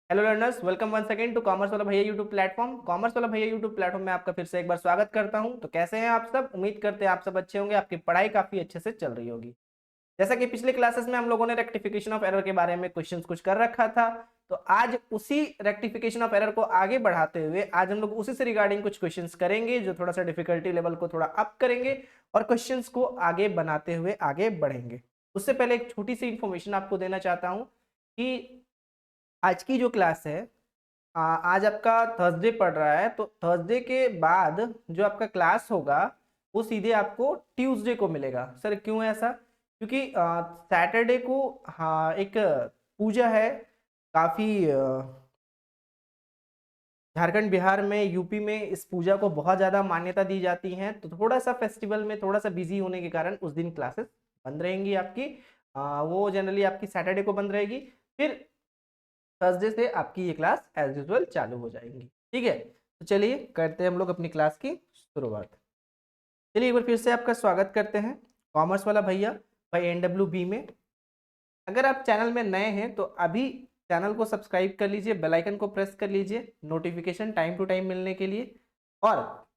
Hello learners, welcome once again to commerce Wala Bhaiya YouTube platform. Commerce Wala Bhaiya YouTube platform में आपका फिर से एक बार स्वागत करता हूं। तो कैसे हैं आप सब? उम्मीद करते हैं आप सब अच्छे होंगे, आपकी पढ़ाई काफी अच्छे से चल रही होगी। जैसा कि पिछले क्लासेस में हम लोगों ने रेक्टिफिकेशन ऑफ एरर के बारे में क्वेश्चंस कुछ कर रखा था, तो आज उसी रेक्टिफिकेशन ऑफ एरर को आगे बढ़ाते हुए आज हम लोग उसी से रिगार्डिंग कुछ क्वेश्चंस करेंगे, जो थोड़ा सा डिफिकल्टी लेवल को थोड़ा अप करेंगे और क्वेश्चंस को आगे बनाते हुए आगे बढ़ेंगे। उससे पहले एक छोटी सी इंफॉर्मेशन आपको देना चाहता हूँ कि आज की जो क्लास है, आज आपका थर्सडे पड़ रहा है, तो थर्सडे के बाद जो आपका क्लास होगा वो सीधे आपको ट्यूसडे को मिलेगा। सर क्यों ऐसा? क्योंकि सैटरडे को हाँ एक पूजा है, काफ़ी झारखंड बिहार में यूपी में इस पूजा को बहुत ज़्यादा मान्यता दी जाती है, तो थोड़ा सा फेस्टिवल में थोड़ा सा बिजी होने के कारण उस दिन क्लासेस बंद रहेंगी आपकी। वो जनरली आपकी सैटरडे को बंद रहेगी, फिर थर्सडे से आपकी ये क्लास एज यूजुअल चालू हो जाएंगी। ठीक है, तो चलिए करते हैं हम लोग अपनी क्लास की शुरुआत। चलिए एक बार फिर से आपका स्वागत करते हैं कॉमर्स वाला भैया भाई NWB में। अगर आप चैनल में नए हैं तो अभी चैनल को सब्सक्राइब कर लीजिए, बेल आइकन को प्रेस कर लीजिए नोटिफिकेशन टाइम टू टाइम मिलने के लिए। और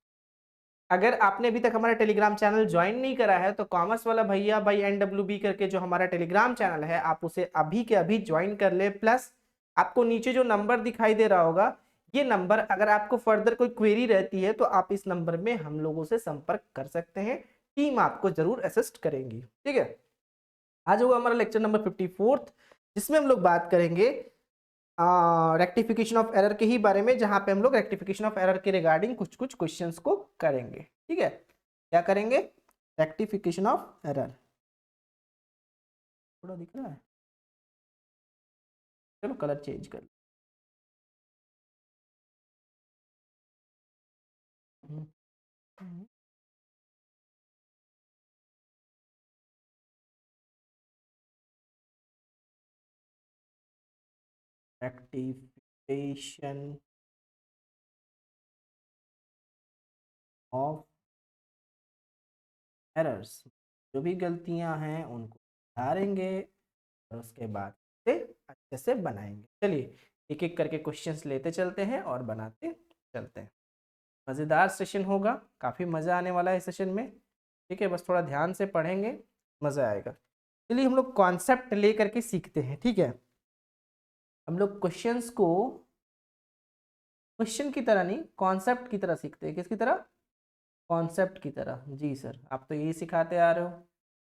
अगर आपने अभी तक हमारा टेलीग्राम चैनल ज्वाइन नहीं करा है तो कॉमर्स वाला भैया भाई NWB करके जो हमारा टेलीग्राम चैनल है, आप उसे अभी के अभी ज्वाइन कर ले। प्लस आपको नीचे जो नंबर दिखाई दे रहा होगा, ये नंबर अगर आपको फर्दर कोई क्वेरी रहती है तो आप इस नंबर में हम लोगों से संपर्क कर सकते हैं, टीम आपको जरूर असिस्ट करेंगी। ठीक है, आज होगा हमारा लेक्चर नंबर 54, जिसमें हम लोग बात करेंगे रेक्टिफिकेशन ऑफ एरर के ही बारे में, जहां पे हम लोग रेक्टिफिकेशन ऑफ एरर के रिगार्डिंग कुछ कुछ क्वेश्चंस को करेंगे। ठीक है, क्या करेंगे? Rectification of error. थोड़ा दिख रहा है, चलो कलर चेंज कर। रेक्टिफिकेशन ऑफ एरर्स, जो भी गलतियां हैं उनको सुधारेंगे और उसके बाद से अच्छे से बनाएंगे। चलिए एक एक करके क्वेश्चंस लेते चलते हैं और बनाते चलते हैं। मज़ेदार सेशन होगा, काफ़ी मज़ा आने वाला है इस सेशन में। ठीक है, बस थोड़ा ध्यान से पढ़ेंगे, मज़ा आएगा। चलिए हम लोग कॉन्सेप्ट ले करके सीखते हैं। ठीक है, हम लोग क्वेश्चंस को क्वेश्चन की तरह नहीं, कॉन्सेप्ट की तरह सीखते हैं। किसकी तरह? कॉन्सेप्ट की तरह। जी सर, आप तो यही सिखाते आ रहे हो।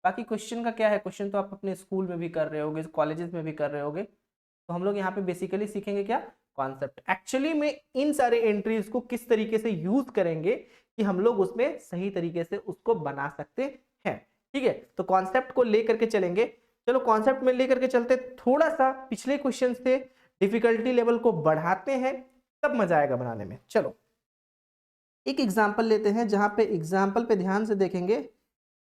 बाकी क्वेश्चन का क्या है, क्वेश्चन तो आप अपने स्कूल में भी कर रहे होगे, कॉलेजेस में भी कर रहे होगे। तो हम लोग यहाँ पे बेसिकली सीखेंगे क्या? कॉन्सेप्ट। एक्चुअली में इन सारे एंट्रीज को किस तरीके से यूज करेंगे कि हम लोग उसमें सही तरीके से उसको बना सकते हैं। ठीक है, तो कॉन्सेप्ट को लेकर के चलेंगे। चलो कॉन्सेप्ट में लेकर के चलते, थोड़ा सा पिछले क्वेश्चन से डिफिकल्टी लेवल को बढ़ाते हैं, तब मजा आएगा बनाने में। चलो एक एग्जाम्पल लेते हैं, जहां पे एग्जाम्पल पे ध्यान से देखेंगे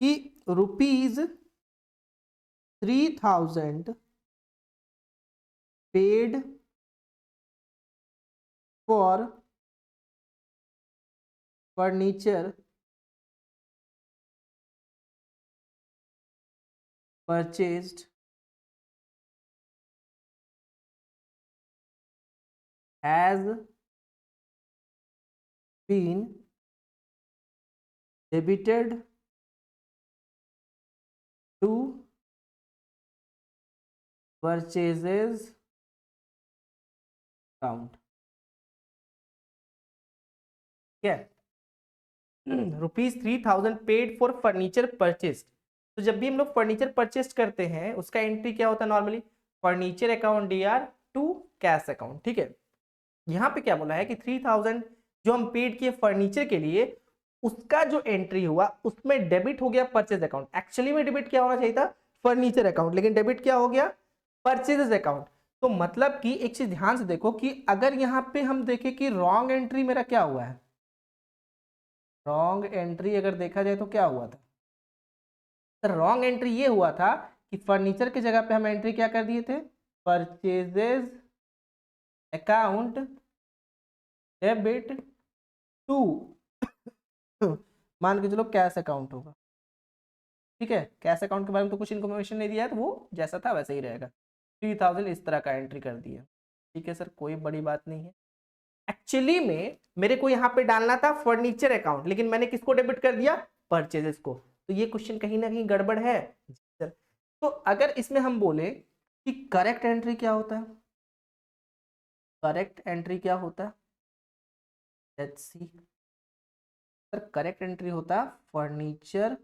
कि ₹3000 paid for furniture purchased has been debited to purchases account। क्या ₹3000 पेड फॉर फर्नीचर परचेज। तो जब भी हम लोग फर्नीचर परचेज करते हैं उसका एंट्री क्या होता है normally? Furniture account DR to cash account. ठीक है, यहाँ पे क्या बोला है कि 3000 जो हम पेड किए फर्नीचर के लिए, उसका जो एंट्री हुआ उसमें डेबिट हो गया परचेज अकाउंट। एक्चुअली में डेबिट क्या होना चाहिए था? फर्नीचर अकाउंट, लेकिन डेबिट क्या हो गया? Purchase account. तो मतलब कि एक चीज ध्यान से देखो कि अगर यहाँ पे हम देखें कि रॉन्ग एंट्री मेरा क्या हुआ है, रॉन्ग एंट्री अगर देखा जाए तो क्या हुआ था? तो रॉन्ग एंट्री ये हुआ था कि फर्नीचर की जगह पे हम एंट्री क्या कर दिए थे? परचेजेस अकाउंट डेबिट टू मान के चलो कैश अकाउंट होगा। ठीक है, कैश अकाउंट के बारे में तो कुछ इन्फॉर्मेशन नहीं दिया है, तो वो जैसा था वैसे ही रहेगा। 3000 इस तरह का एंट्री कर दिया। ठीक है सर, कोई बड़ी बात नहीं है। एक्चुअली में मेरे को यहाँ पे डालना था फर्नीचर अकाउंट, लेकिन मैंने किसको डेबिट कर दिया? परचेजेस को। तो ये क्वेश्चन कहीं ना कहीं गड़बड़ है सर। तो अगर इसमें हम बोले कि करेक्ट एंट्री क्या होता है, करेक्ट एंट्री क्या होता है, let's see sir. Correct entry होता furniture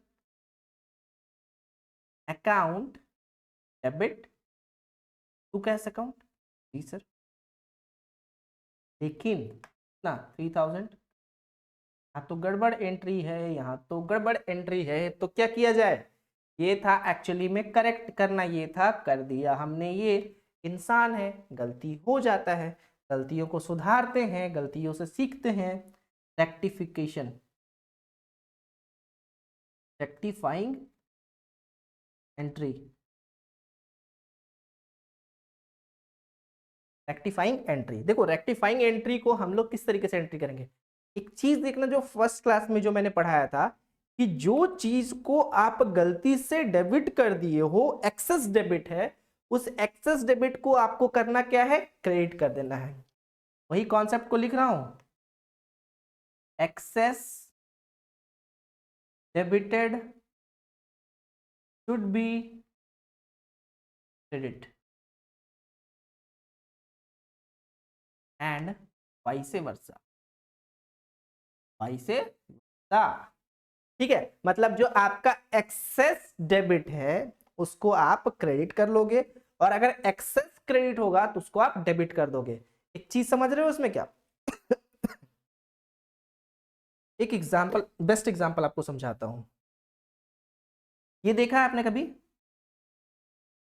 account debit to cash account. जी सर, लेकिन ना 3000 यहाँ तो गड़बड़ एंट्री है, यहाँ तो गड़बड़ एंट्री है, तो क्या किया जाए? ये था एक्चुअली में करेक्ट करना, ये था कर दिया हमने। ये इंसान है, गलती हो जाता है, गलतियों को सुधारते हैं, गलतियों से सीखते हैं। Rectification, rectifying entry, rectifying entry. देखो रेक्टिफाइंग एंट्री को हम लोग किस तरीके से एंट्री करेंगे? एक चीज देखना, जो फर्स्ट क्लास में जो मैंने पढ़ाया था कि जो चीज को आप गलती से डेबिट कर दिए हो, एक्सेस डेबिट है, उस एक्सेस डेबिट को आपको करना क्या है? क्रेडिट कर देना है। वही कॉन्सेप्ट को लिख रहा हूं, excess debited should be credit and vice versa, vice versa. ठीक है, मतलब जो आपका एक्सेस डेबिट है उसको आप क्रेडिट कर लोगे, और अगर एक्सेस क्रेडिट होगा तो उसको आप डेबिट कर दोगे। एक चीज समझ रहे हो उसमें क्या? एक एग्जांपल, बेस्ट एग्जांपल आपको समझाता हूं। ये देखा है आपने कभी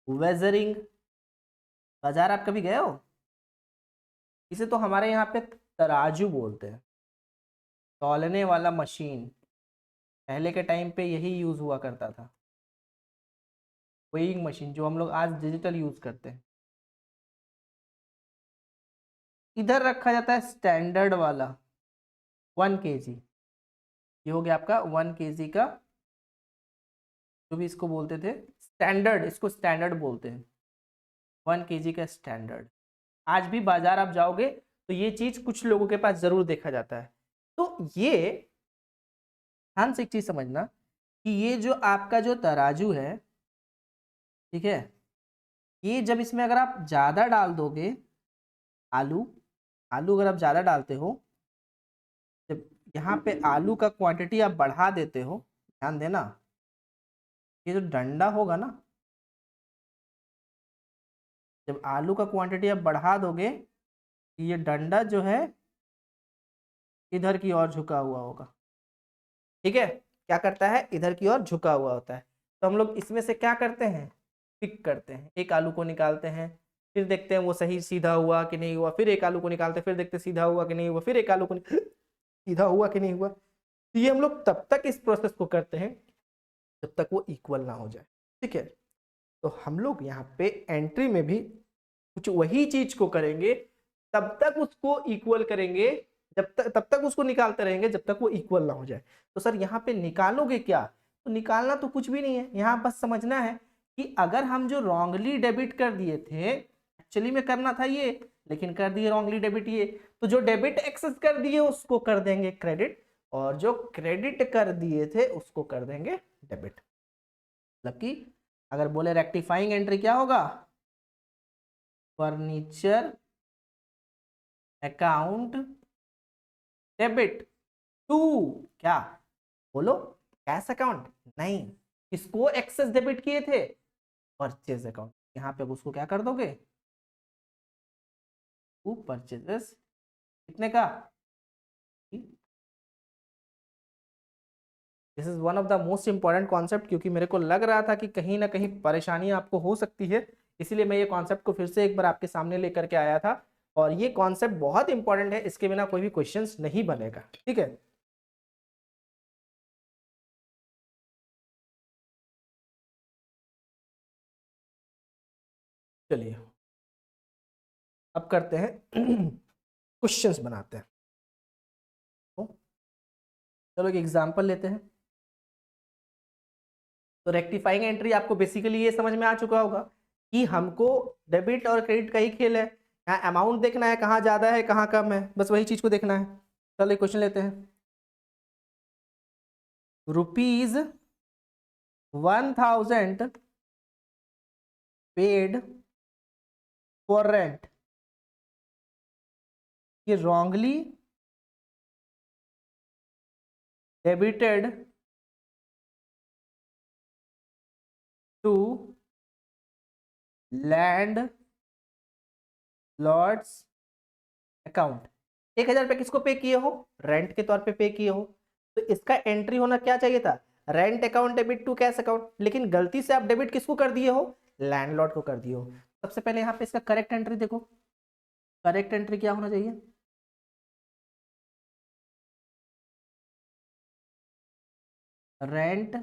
वेजरिंग बाजार? आप कभी गए हो? इसे तो हमारे यहाँ पे तराजू बोलते हैं, तौलने वाला मशीन। पहले के टाइम पे यही यूज हुआ करता था, वेइंग मशीन, जो हम लोग आज डिजिटल यूज करते हैं। इधर रखा जाता है स्टैंडर्ड वाला 1 kg। ये हो गया आपका 1 kg का, जो भी इसको बोलते थे स्टैंडर्ड, इसको स्टैंडर्ड बोलते हैं, 1 kg का स्टैंडर्ड। आज भी बाजार आप जाओगे तो ये चीज कुछ लोगों के पास जरूर देखा जाता है। तो ये ध्यान से एक चीज समझना कि ये जो आपका जो तराजू है, ठीक है, ये जब इसमें अगर आप ज्यादा डाल दोगे आलू, आलू अगर आप ज्यादा डालते हो, जब यहाँ पे आलू का क्वांटिटी आप बढ़ा देते हो, ध्यान देना, ये जो डंडा होगा ना, जब आलू का क्वांटिटी आप बढ़ा दोगे, ये डंडा जो है इधर की ओर झुका हुआ होगा। ठीक है, क्या करता है? इधर की ओर झुका हुआ होता है। तो हम लोग इसमें से क्या करते हैं? पिक करते हैं, एक आलू को निकालते हैं, फिर देखते हैं वो सही सीधा हुआ कि नहीं हुआ, फिर एक आलू को निकालते हैं, फिर देखते हैं सीधा हुआ कि नहीं हुआ, फिर एक आलू को सीधा हुआ कि नहीं हुआ। तो ये हम लोग तब तक इस प्रोसेस को करते हैं जब तक वो इक्वल ना हो जाए। ठीक है, तो हम लोग यहाँ पे एंट्री में भी कुछ वही चीज को करेंगे, तब तक उसको इक्वल करेंगे, जब तक तब तक उसको निकालते रहेंगे जब तक वो इक्वल ना हो जाए। तो सर यहाँ पे निकालोगे क्या? तो निकालना तो कुछ भी नहीं है, यहाँ बस समझना है कि अगर हम जो रॉन्गली डेबिट कर दिए थे, एक्चुअली में करना था ये, लेकिन कर दिए रॉन्गली डेबिट ये, तो जो डेबिट एक्सेस कर दिए उसको कर देंगे क्रेडिट, और जो क्रेडिट कर दिए थे उसको कर देंगे डेबिट। मतलब कि अगर बोले रेक्टिफाइंग एंट्री क्या होगा? फर्नीचर अकाउंट डेबिट टू क्या? बोलो, कैश अकाउंट नहीं, किसको एक्सेस डेबिट किए थे? Purchase account. यहाँ पे उसको क्या कर दोगे? टू परचेजेस कितने का? This is one of the most important concept, क्योंकि मेरे को लग रहा था कि कहीं ना कहीं परेशानी आपको हो सकती है, इसीलिए मैं ये कॉन्सेप्ट को फिर से एक बार आपके सामने लेकर के आया था। और ये कॉन्सेप्ट बहुत इंपॉर्टेंट है, इसके बिना कोई भी क्वेश्चंस नहीं बनेगा। ठीक है, चलिए अब करते हैं क्वेश्चंस बनाते हैं। तो चलो एक एग्जांपल लेते हैं। तो रेक्टिफाइंग एंट्री आपको बेसिकली ये समझ में आ चुका होगा कि हमको डेबिट और क्रेडिट का ही खेल है। यहाँ अमाउंट देखना है, कहाँ ज्यादा है कहाँ कम है, बस वही चीज को देखना है। चलो एक क्वेश्चन लेते हैं। रुपीज 1000 पेड फॉर रेंट, ये wrongly debited to landlord's account. 1000 रुपये किसको पे किए हो, रेंट के तौर पे पे किए हो, तो इसका एंट्री होना क्या चाहिए था, rent account debit to cash account, लेकिन गलती से आप डेबिट किसको कर दिए हो, लैंडलॉर्ड को कर दिए हो। सबसे पहले यहाँ पे इसका करेक्ट एंट्री देखो, करेक्ट एंट्री क्या होना चाहिए, rent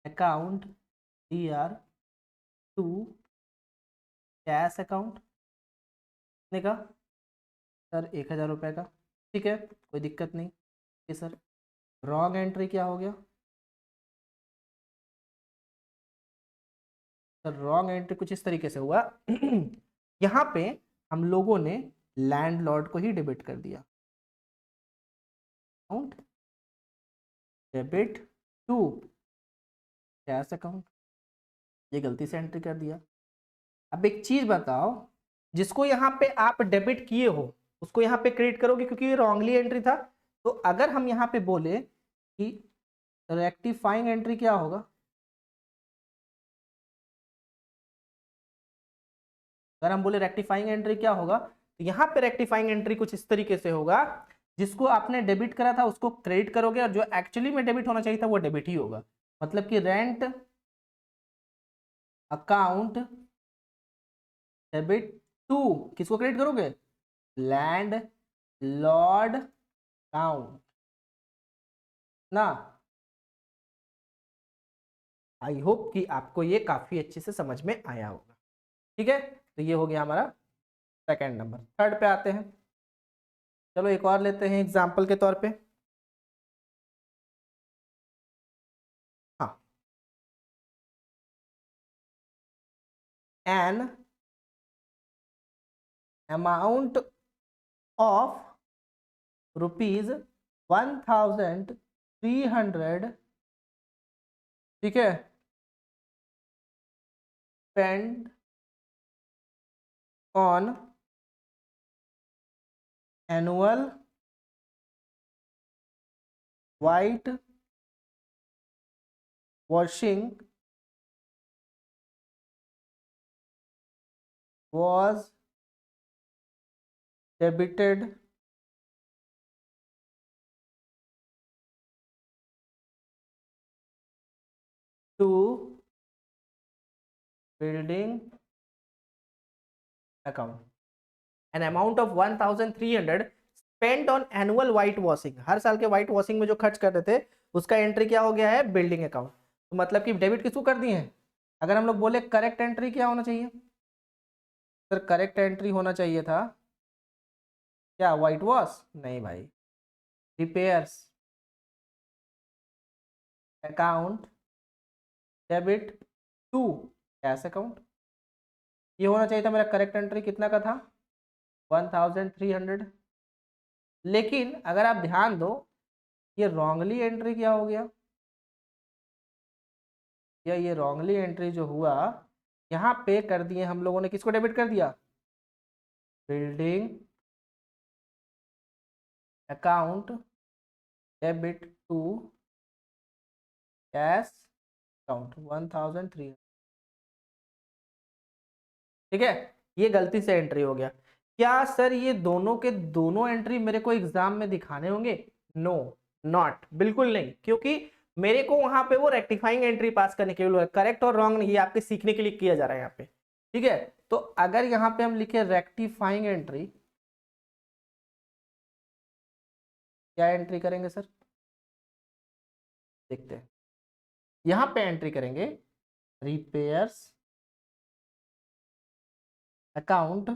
account DR to cash account ने का सर 1000 रुपये का, ठीक है कोई दिक्कत नहीं। ये सर रॉन्ग एंट्री क्या हो गया, सर रॉन्ग एंट्री कुछ इस तरीके से हुआ यहाँ पे हम लोगों ने लैंडलॉर्ड को ही डेबिट कर दिया, account debit to cash account, ये गलती से एंट्री कर दिया। अब एक चीज बताओ, जिसको यहाँ पे आप डेबिट किए हो उसको यहाँ पे क्रेडिट करोगे क्योंकि ये रॉन्गली एंट्री था। तो अगर हम यहाँ पे बोले कि रेक्टिफाइंग एंट्री क्या होगा, अगर हम बोले रेक्टिफाइंग एंट्री क्या होगा, तो यहाँ पे रेक्टिफाइंग एंट्री कुछ इस तरीके से होगा, जिसको आपने डेबिट करा था उसको क्रेडिट करोगे और जो एक्चुअली में डेबिट होना चाहिए था वो डेबिट ही होगा। मतलब कि रेंट अकाउंट डेबिट टू किसको क्रेडिट करोगे, लैंड लॉर्ड अकाउंट ना। आई होप कि आपको ये काफी अच्छे से समझ में आया होगा, ठीक है। तो ये हो गया हमारा सेकंड नंबर। थर्ड पे आते हैं, चलो एक और लेते हैं एग्जाम्पल के तौर पे। हाँ, एन अमाउंट ऑफ रुपीज 1300, ठीक है, spend on annual white washing was debited to building account, an amount of 1300 spent on annual white washing, हर साल के व्हाइट वॉशिंग में जो खर्च करते थे उसका एंट्री क्या हो गया है, बिल्डिंग अकाउंट। तो मतलब कि डेबिट किसको कर दिए हैं। अगर हम लोग बोले करेक्ट एंट्री क्या होना चाहिए, सर करेक्ट एंट्री होना चाहिए था क्या, व्हाइट वॉश, नहीं भाई, repairs account debit to cash account, ये होना चाहिए था मेरा करेक्ट एंट्री। कितना का था, 1300। लेकिन अगर आप ध्यान दो ये रॉन्गली एंट्री क्या हो गया, या ये रॉन्गली एंट्री जो हुआ यहाँ पे कर दिए हम लोगों ने, किसको डेबिट कर दिया, building account debit to cash account 1300, ठीक है। ये गलती से एंट्री हो गया। क्या सर ये दोनों के दोनों एंट्री मेरे को एग्जाम में दिखाने होंगे, नो नॉट, बिल्कुल नहीं, क्योंकि मेरे को वहां पे वो रेक्टिफाइंग एंट्री पास करने के लिए, करेक्ट और रॉन्ग नहीं, आपके सीखने के लिए किया जा रहा है यहाँ पे, ठीक है। तो अगर यहाँ पे हम लिखे रेक्टिफाइंग एंट्री, क्या एंट्री करेंगे सर, देखते हैं। यहाँ पे एंट्री करेंगे repairs account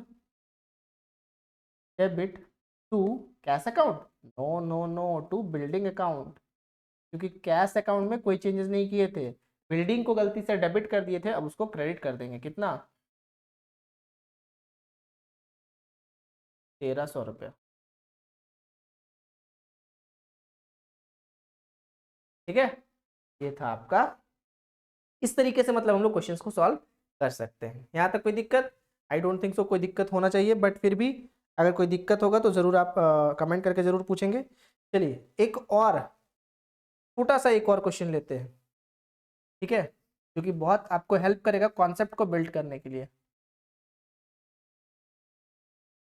debit to cash account, no no no, to building account, क्योंकि कैश अकाउंट में कोई चेंजेस नहीं किए थे, बिल्डिंग को गलती से डेबिट कर दिए थे, अब उसको क्रेडिट कर देंगे। कितना, 1300 रुपया। ठीक है, ये था आपका। इस तरीके से मतलब हम लोग क्वेश्चंस को सॉल्व कर सकते हैं। यहाँ तक कोई दिक्कत? आई डोंट थिंक सो कोई दिक्कत होना चाहिए, बट फिर भी अगर कोई दिक्कत होगा तो ज़रूर आप कमेंट करके ज़रूर पूछेंगे। चलिए एक और छोटा सा एक और क्वेश्चन लेते हैं, ठीक है, जो कि बहुत आपको हेल्प करेगा कॉन्सेप्ट को बिल्ड करने के लिए।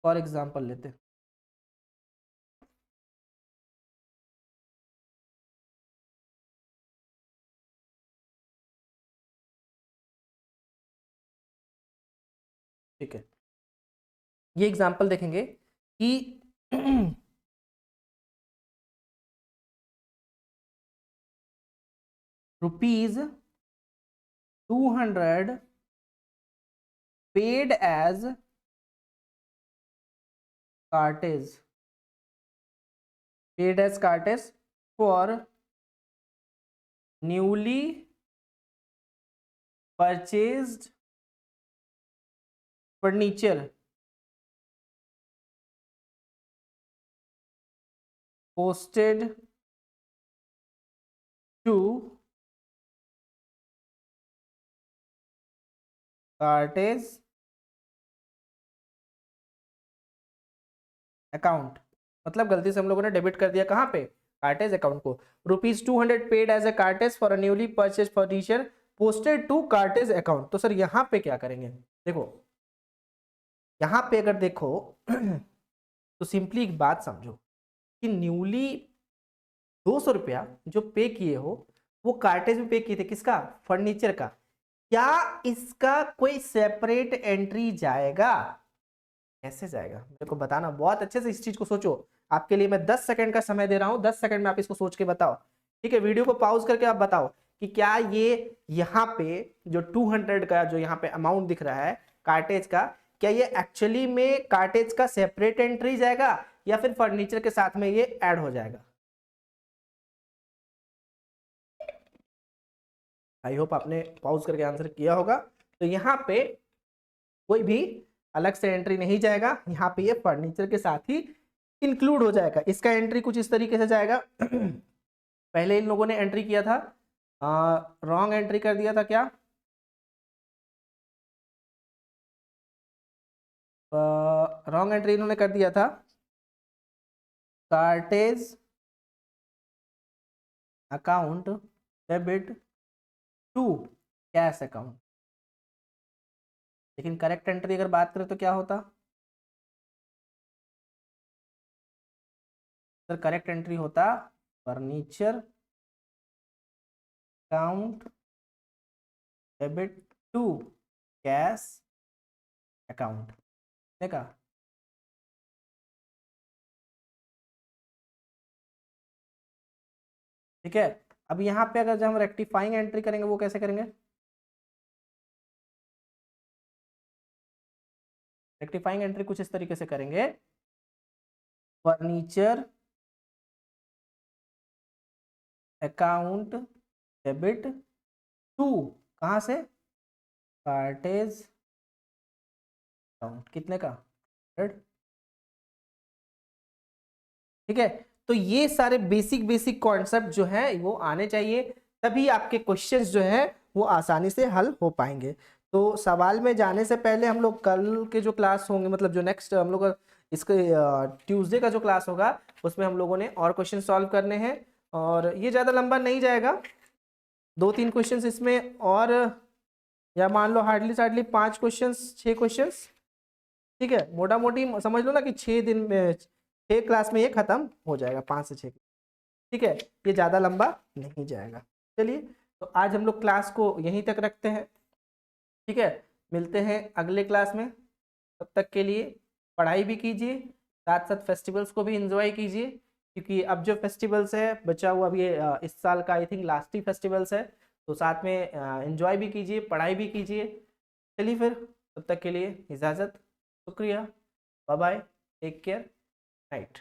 फॉर एग्जाम्पल लेते हैं, ठीक है, ये एग्जाम्पल देखेंगे कि rupees 200 paid as cartage, paid as cartage for newly purchased furniture posted to cartage account. मतलब गलती से हम लोगों ने डेबिट कर दिया कहाँ पे, कार्टेज अकाउंट को। ₹200 paid as a cartage for a newly purchase furniture posted to cartage account. तो सर यहाँ पे क्या करेंगे, देखो यहाँ पे अगर देखो तो सिंपली एक बात समझो कि न्यूली 200 रुपया जो पे किए हो वो कार्टेज में पे किए थे, किसका, फर्नीचर का। क्या इसका कोई सेपरेट एंट्री जाएगा? कैसे जाएगा मेरे को बताना, बहुत अच्छे से इस चीज को सोचो। आपके लिए मैं 10 सेकंड का समय दे रहा हूं, 10 सेकंड में आप इसको सोच के बताओ। ठीक है, वीडियो को पॉज करके आप बताओ कि क्या ये यहाँ पे जो 200 का जो यहाँ पे अमाउंट दिख रहा है कार्टेज का, क्या ये एक्चुअली में कार्टेज का सेपरेट एंट्री जाएगा या फिर फर्नीचर के साथ में ये ऐड हो जाएगा? आई होप आपने पॉज करके आंसर किया होगा। तो यहाँ पे कोई भी अलग से एंट्री नहीं जाएगा, यहाँ पे ये फर्नीचर के साथ ही इंक्लूड हो जाएगा। इसका एंट्री कुछ इस तरीके से जाएगा पहले इन लोगों ने एंट्री किया था, रॉन्ग एंट्री कर दिया था, क्या रॉन्ग एंट्री इन्होंने कर दिया था, cartage account debit to cash account. लेकिन करेक्ट एंट्री अगर बात करें तो क्या होता सर, करेक्ट एंट्री होता furniture account debit to cash account. देखा, ठीक है। अब यहाँ पे अगर जब हम रेक्टिफाइंग एंट्री करेंगे वो कैसे करेंगे, रेक्टिफाइंग एंट्री कुछ इस तरीके से करेंगे, फर्नीचर अकाउंट डेबिट टू, कहाँ से, कार्टेज अकाउंट, कितने का, 100। ठीक है, तो ये सारे बेसिक बेसिक कॉन्सेप्ट जो है वो आने चाहिए, तभी आपके क्वेश्चंस जो है वो आसानी से हल हो पाएंगे। तो सवाल में जाने से पहले हम लोग कल के जो क्लास होंगे, मतलब जो नेक्स्ट हम लोग इसके ट्यूसडे का जो क्लास होगा उसमें हम लोगों ने और क्वेश्चन सॉल्व करने हैं, और ये ज़्यादा लंबा नहीं जाएगा, 2-3 क्वेश्चंस इसमें, और या मान लो हार्डली सार्डली 5 क्वेश्चंस, 6 क्वेश्चंस। ठीक है, मोटा मोटी समझ लो ना कि 6 दिन में 6 क्लास में ये खत्म हो जाएगा, 5 से 6। ठीक है, ये ज़्यादा लंबा नहीं जाएगा। चलिए, तो आज हम लोग क्लास को यहीं तक रखते हैं। ठीक है, मिलते हैं अगले क्लास में, तब तक के लिए पढ़ाई भी कीजिए, साथ साथ फेस्टिवल्स को भी एंजॉय कीजिए, क्योंकि अब जो फेस्टिवल्स है बचा हुआ अभी इस साल का I think last he festivals है, तो साथ में एंजॉय भी कीजिए, पढ़ाई भी कीजिए। चलिए फिर, तब तक के लिए इजाज़त, शुक्रिया, bye bye, take care, night.